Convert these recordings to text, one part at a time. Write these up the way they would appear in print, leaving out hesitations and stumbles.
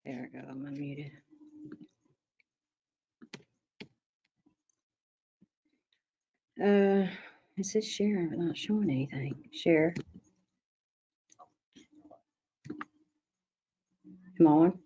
There we go, I'm unmuted. It says share, but not showing anything. Share. Come on.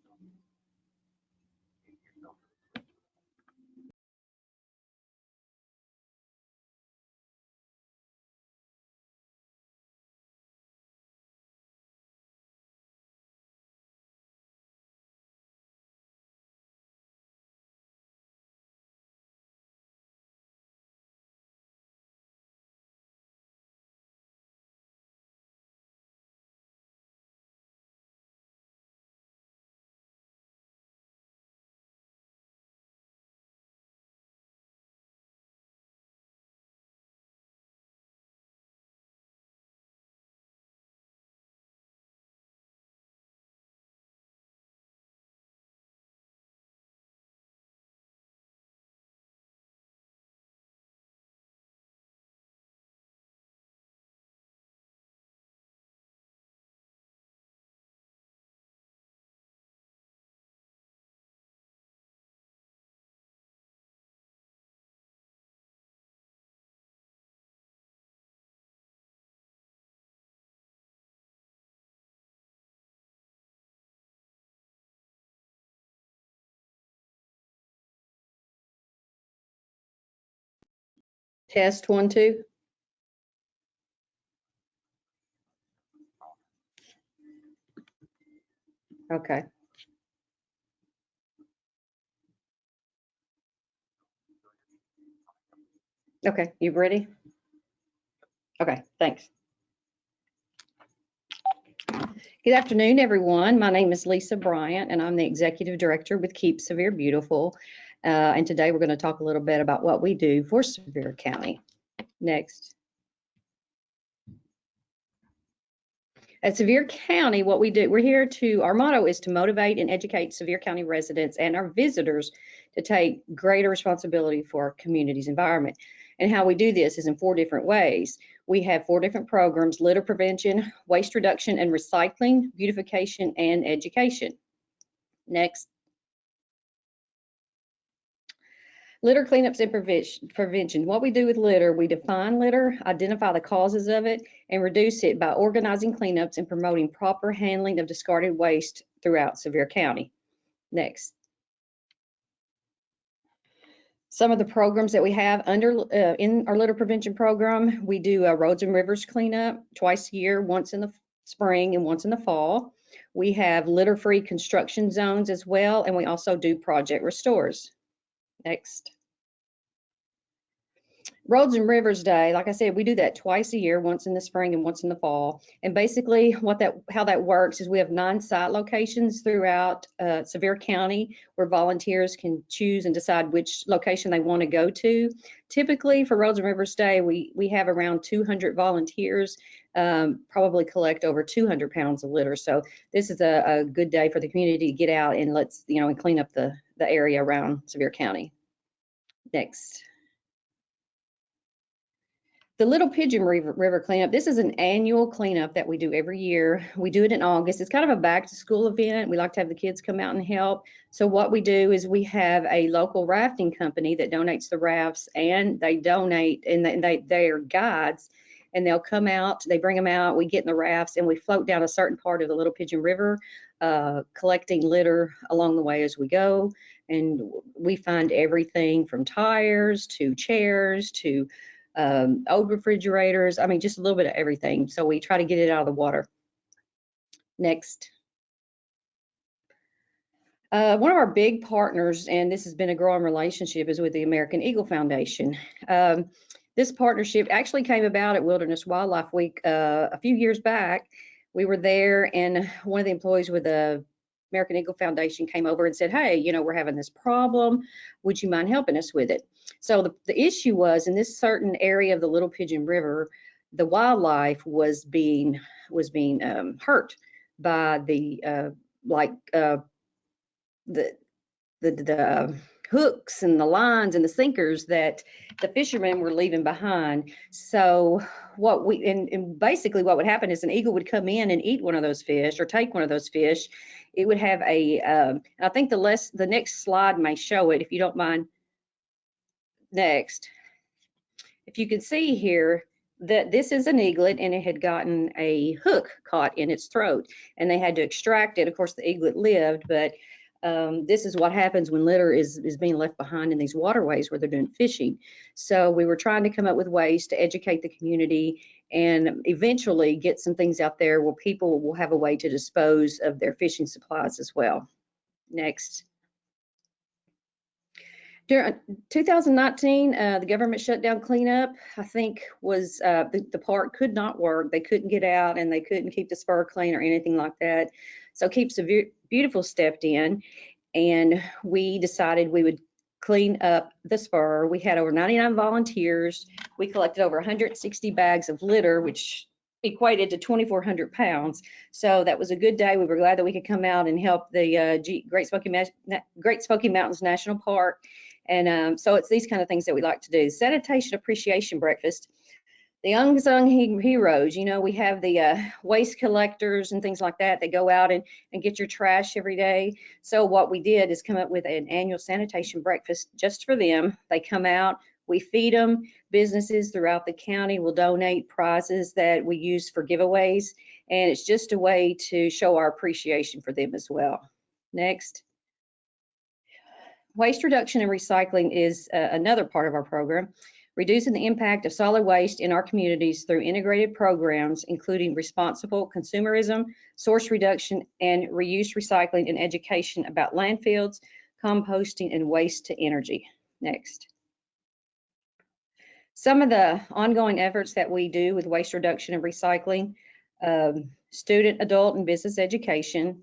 Test 1, 2. Okay. Okay, you ready? Okay, thanks. Good afternoon, everyone. My name is Lisa Bryant, and I'm the Executive Director with Keep Sevier Beautiful. And today we're going to talk a little bit about what we do for Sevier County. Next. At Sevier County, what we do, our motto is to motivate and educate Sevier County residents and our visitors to take greater responsibility for our community's environment. And how we do this is in 4 different ways. We have 4 different programs: litter prevention, waste reduction and recycling, beautification, and education. Next. Litter cleanups and prevention. What we do with litter, we define litter, identify the causes of it, and reduce it by organizing cleanups and promoting proper handling of discarded waste throughout Sevier County. Next. Some of the programs that we have in our litter prevention program, we do a roads and rivers cleanup twice a year, once in the spring and once in the fall. We have litter-free construction zones as well, and we also do project restores. Next. Roads and Rivers Day, like I said, we do that twice a year, once in the spring and once in the fall. And basically how that works is we have 9 site locations throughout Sevier County where volunteers can choose and decide which location they want to go to. Typically for Roads and Rivers Day, we have around 200 volunteers, probably collect over 200 pounds of litter. So this is a good day for the community to get out and and clean up the area around Sevier County. Next. The Little Pigeon River cleanup, this is an annual cleanup that we do every year. We do it in August. It's kind of a back to school event. We like to have the kids come out and help. So what we do is we have a local rafting company that donates the rafts, and they donate, and they are guides, and they'll come out, they bring them out, we get in the rafts, and we float down a certain part of the Little Pigeon River, collecting litter along the way as we go. And we find everything from tires to chairs to old refrigerators. I mean, just a little bit of everything. So we try to get it out of the water. Next. One of our big partners, and this has been a growing relationship, is with the American Eagle Foundation. This partnership actually came about at Wilderness Wildlife Week a few years back. We were there, and one of the employees with the American Eagle Foundation came over and said, hey, we're having this problem. Would you mind helping us with it? So the issue was, in this certain area of the Little Pigeon River, the wildlife was being hurt by the hooks and the lines and the sinkers that the fishermen were leaving behind. So and basically what would happen is an eagle would come in and eat one of those fish or take one of those fish. It would have I think the next slide may show it, if you don't mind. Next. If you can see here that this is an eaglet and it had gotten a hook caught in its throat and they had to extract it. Of course, the eaglet lived, but this is what happens when litter is being left behind in these waterways where they're doing fishing. So we were trying to come up with ways to educate the community and eventually get some things out there where people will have a way to dispose of their fishing supplies as well. Next. During 2019, the government shutdown cleanup, I think, was the park could not work. They couldn't get out and they couldn't keep the spur clean or anything like that. So Keep Sevier Beautiful stepped in and we decided we would clean up the spur. We had over 99 volunteers. We collected over 160 bags of litter, which equated to 2,400 pounds. So that was a good day. We were glad that we could come out and help the Great Smoky Mountains National Park. And so it's these kind of things that we like to do. Sanitation Appreciation Breakfast. The unsung heroes, you know, we have the waste collectors and things like that. They go out and get your trash every day. So what we did is come up with an annual sanitation breakfast just for them. They come out, we feed them. Businesses throughout the county will donate prizes that we use for giveaways. And it's just a way to show our appreciation for them as well. Next. Waste reduction and recycling is another part of our program, reducing the impact of solid waste in our communities through integrated programs, including responsible consumerism, source reduction, and reuse recycling and education about landfills, composting, and waste to energy. Next. Some of the ongoing efforts that we do with waste reduction and recycling, student, adult, and business education.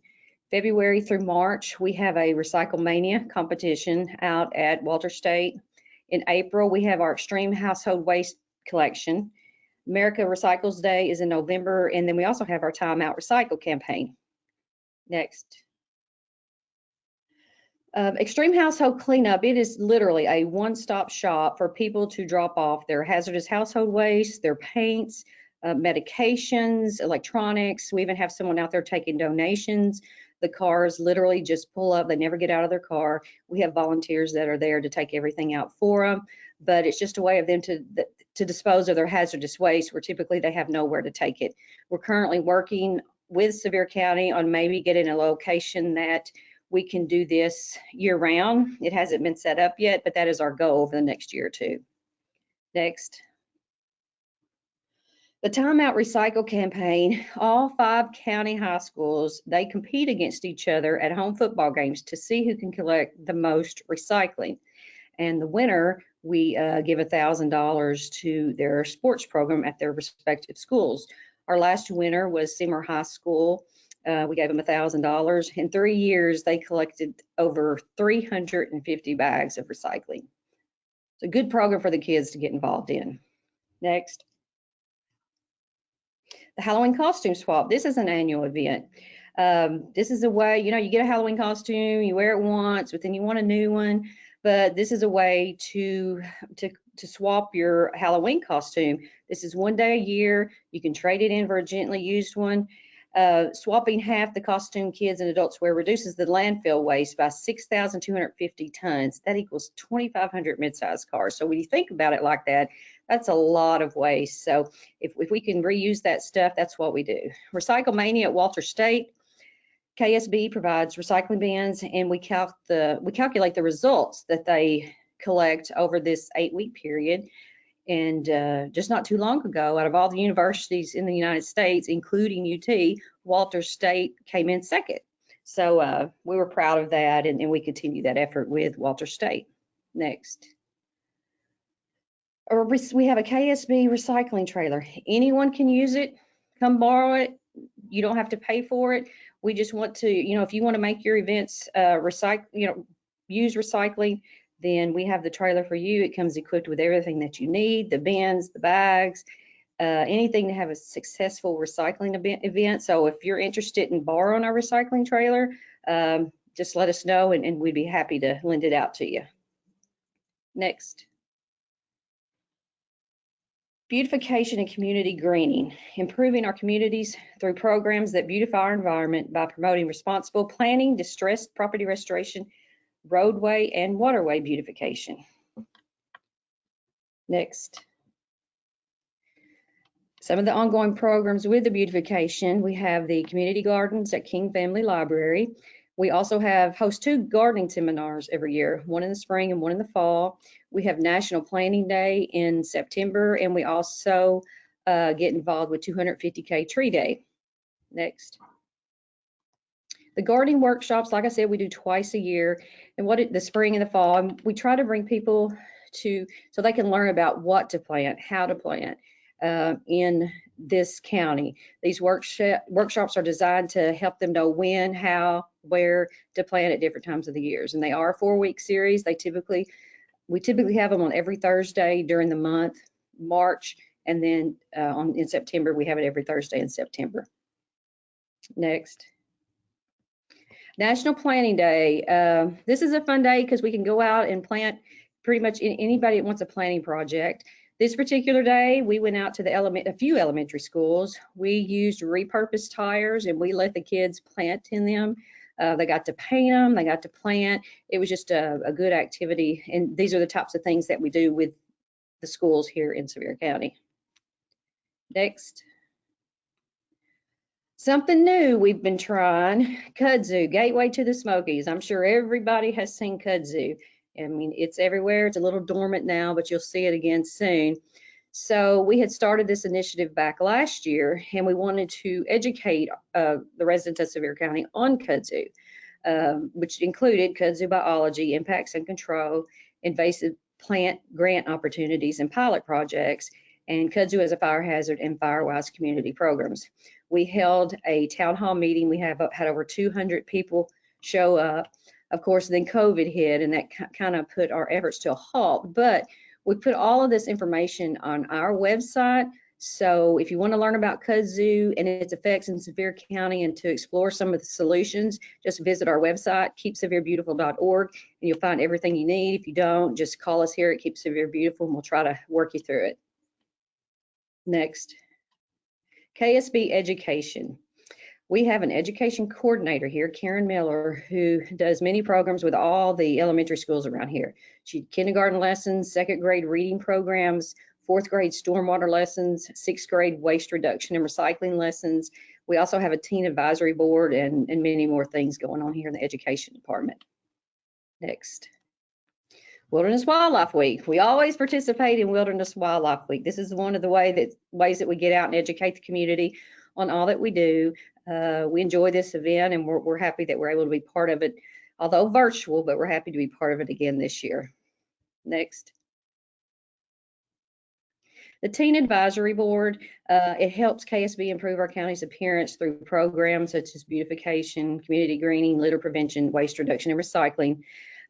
February through March, we have a Recyclemania competition out at Walter State. In April, we have our extreme household waste collection. America Recycles Day is in November, and then we also have our Timeout Recycle campaign. Next. Extreme household cleanup, it is literally a one-stop shop for people to drop off their hazardous household waste, their paints, medications, electronics. We even have someone out there taking donations. The cars literally just pull up. They never get out of their car. We have volunteers that are there to take everything out for them, but it's just a way of them to dispose of their hazardous waste where typically they have nowhere to take it. We're currently working with Sevier County on maybe getting a location that we can do this year round. It hasn't been set up yet, but that is our goal over the next year or two. Next. The Timeout Recycle campaign, all 5 county high schools, they compete against each other at home football games to see who can collect the most recycling. And the winner, we give $1,000 to their sports program at their respective schools. Our last winner was Seymour High School. We gave them $1,000. In 3 years, they collected over 350 bags of recycling. It's a good program for the kids to get involved in. Next. The Halloween costume swap. This is an annual event. This is a way, you know, you get a Halloween costume, you wear it once, but then you want a new one. But this is a way to swap your Halloween costume. This is one day a year. You can trade it in for a gently used one. Swapping half the costume kids and adults wear reduces the landfill waste by 6,250 tons. That equals 2,500 mid-sized cars. So when you think about it like that, that's a lot of waste. So if we can reuse that stuff, that's what we do. Recyclemania at Walter State. KSB provides recycling bins, and we calculate the results that they collect over this 8-week period. And just not too long ago, out of all the universities in the United States, including UT, Walter State came in second. So we were proud of that, and we continue that effort with Walter State. Next. We have a KSB recycling trailer. Anyone can use it. Come borrow it. You don't have to pay for it. We just want to, you know, if you want to make your events use recycling, then we have the trailer for you. It comes equipped with everything that you need, the bins, the bags, anything to have a successful recycling event. So if you're interested in borrowing our recycling trailer, just let us know and we'd be happy to lend it out to you. Next. Beautification and community greening, improving our communities through programs that beautify our environment by promoting responsible planning, distressed property restoration, roadway and waterway beautification. Next. Some of the ongoing programs with the beautification, we have the community gardens at King Family Library. We also host 2 gardening seminars every year, one in the spring and one in the fall. We have National Planting Day in September, and we also get involved with 250K Tree Day. Next. The gardening workshops, like I said, we do twice a year, and the spring and the fall. And we try to bring people so they can learn about what to plant, how to plant in this county. These workshops are designed to help them know when, how, where to plant at different times of the years. And they are a 4-week series. We typically have them on every Thursday during the month, March, and then in September, we have it every Thursday in September. Next. National Planting Day. This is a fun day because we can go out and plant pretty much anybody that wants a planting project. This particular day, we went out to a few elementary schools. We used repurposed tires and we let the kids plant in them. They got to paint them, they got to plant. It was just a good activity. And these are the types of things that we do with the schools here in Sevier County. Next. Something new we've been trying, Kudzu Gateway to the Smokies. I'm sure everybody has seen Kudzu. I mean, it's everywhere. It's a little dormant now, but you'll see it again soon. So we had started this initiative back last year, and we wanted to educate the residents of Sevier County on Kudzu, which included kudzu biology, impacts and control, invasive plant grant opportunities and pilot projects, and kudzu as a fire hazard and firewise community programs. We held a town hall meeting. We had over 200 people show up. Of course, then COVID hit, and that kind of put our efforts to a halt. But we put all of this information on our website. So if you want to learn about kudzu and its effects in Sevier County and to explore some of the solutions, just visit our website, keepsevierbeautiful.org, and you'll find everything you need. If you don't, just call us here at Keep Sevier Beautiful, and we'll try to work you through it. Next. KSB Education. We have an education coordinator here, Karen Miller, who does many programs with all the elementary schools around here. She kindergarten lessons, 2nd grade reading programs, 4th grade stormwater lessons, 6th grade waste reduction and recycling lessons. We also have a teen advisory board and many more things going on here in the education department. Next. Wilderness Wildlife Week. We always participate in Wilderness Wildlife Week. This is one of the ways that we get out and educate the community on all that we do. We enjoy this event, and we're happy that we're able to be part of it, although virtual, but we're happy to be part of it again this year. Next. The Teen Advisory Board, it helps KSB improve our county's appearance through programs such as beautification, community greening, litter prevention, waste reduction, and recycling.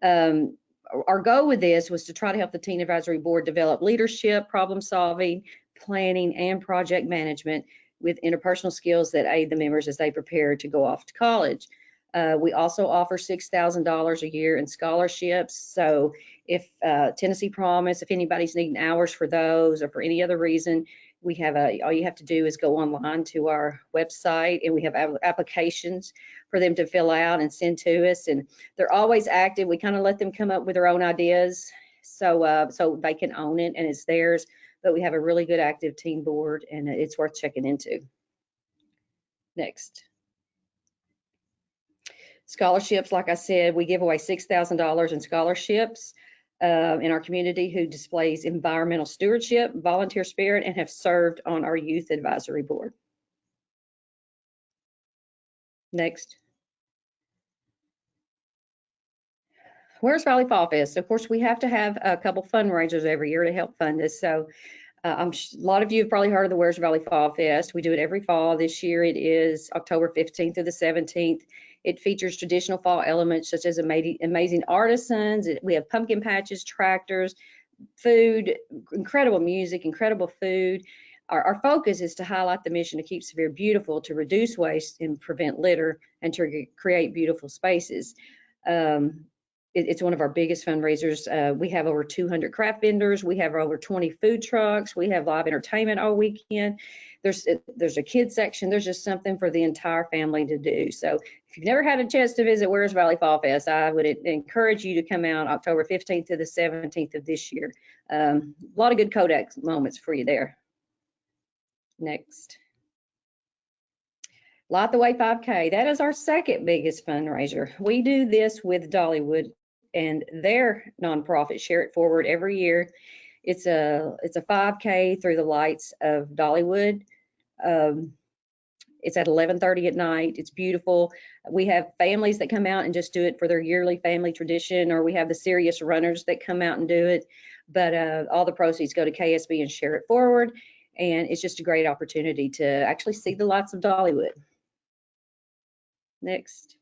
Our goal with this was to try to help the Teen Advisory Board develop leadership, problem solving, planning, and project management with interpersonal skills that aid the members as they prepare to go off to college. We also offer $6,000 a year in scholarships. So if Tennessee Promise, if anybody's needing hours for those or for any other reason, we have all you have to do is go online to our website, and we have applications for them to fill out and send to us. And they're always active. We kind of let them come up with their own ideas so they can own it and it's theirs. But we have a really good active teen board, and it's worth checking into. Next. Scholarships, like I said, we give away $6,000 in scholarships in our community who displays environmental stewardship, volunteer spirit, and have served on our youth advisory board. Next. Where's Valley Fall Fest? Of course, we have to have a couple fundraisers every year to help fund this. So a lot of you have probably heard of the Where's Valley Fall Fest. We do it every fall. This year it is October 15th through the 17th. It features traditional fall elements such as amazing artisans. We have pumpkin patches, tractors, food, incredible music, incredible food. Our focus is to highlight the mission to keep Sevier beautiful, to reduce waste and prevent litter, and to create beautiful spaces. it's one of our biggest fundraisers. We have over 200 craft vendors. We have over 20 food trucks. We have live entertainment all weekend. There's a kids section. There's just something for the entire family to do. So if you've never had a chance to visit Weir's Valley Fall Fest, I would encourage you to come out October 15th to the 17th of this year. A lot of good Kodak moments for you there. Next. Light the Way 5K. That is our second biggest fundraiser. We do this with Dollywood and their nonprofit Share It Forward every year. It's a 5K through the lights of Dollywood. It's at 11:30 at night. It's beautiful. We have families that come out and just do it for their yearly family tradition, or we have the serious runners that come out and do it. But all the proceeds go to KSB and Share It Forward, and it's just a great opportunity to actually see the lights of Dollywood. Next.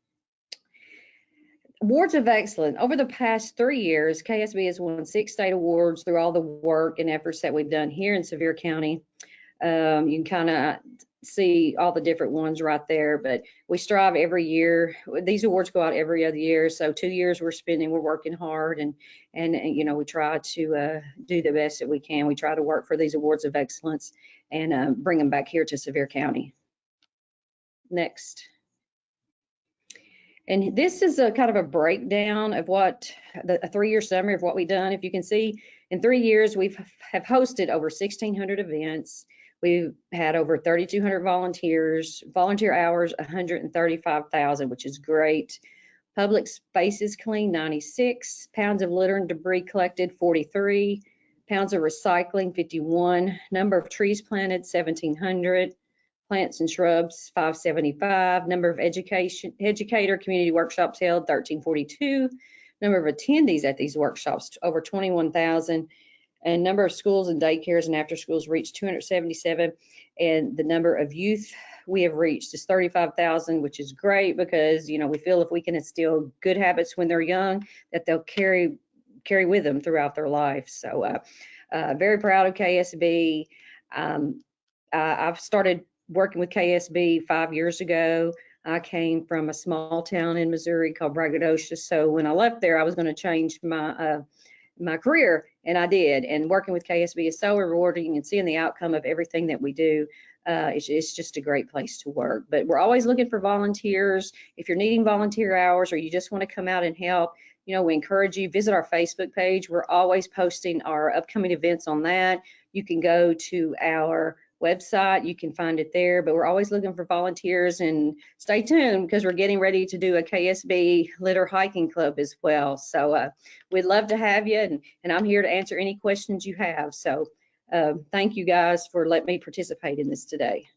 Awards of Excellence. Over the past 3 years, KSB has won 6 state awards through all the work and efforts that we've done here in Sevier County. You can kind of see all the different ones right there, but we strive every year. These awards go out every other year, so 2 years we're working hard, and you know, we try to do the best that we can. We try to work for these awards of excellence and bring them back here to Sevier County. Next. And this is a kind of a breakdown of what a 3-year summary of what we've done. If you can see, in 3 years, have hosted over 1,600 events. We've had over 3,200 volunteers, volunteer hours, 135,000, which is great. Public spaces cleaned, 96. Pounds of litter and debris collected, 43. Pounds of recycling, 51. Number of trees planted, 1,700. Plants and shrubs, 575. Number of educator community workshops held, 1,342. Number of attendees at these workshops, over 21,000. And number of schools and daycares and after schools reached 277. And the number of youth we have reached is 35,000, which is great because, you know, we feel if we can instill good habits when they're young, that they'll carry with them throughout their life. So very proud of KSB. I've started working with KSB 5 years ago. I came from a small town in Missouri called Braggadocio. So when I left there, I was going to change my career, and I did. And working with KSB is so rewarding, and seeing the outcome of everything that we do. It's just a great place to work. But we're always looking for volunteers. If you're needing volunteer hours or you just want to come out and help, you know, we encourage you, visit our Facebook page. We're always posting our upcoming events on that. You can go to our website, you can find it there, but we're always looking for volunteers, and stay tuned because we're getting ready to do a KSB litter hiking club as well. So we'd love to have you, and I'm here to answer any questions you have. So thank you guys for letting me participate in this today.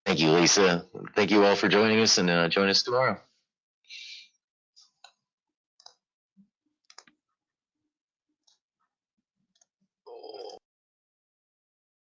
Thank you, Lisa. Thank you all for joining us, and join us tomorrow.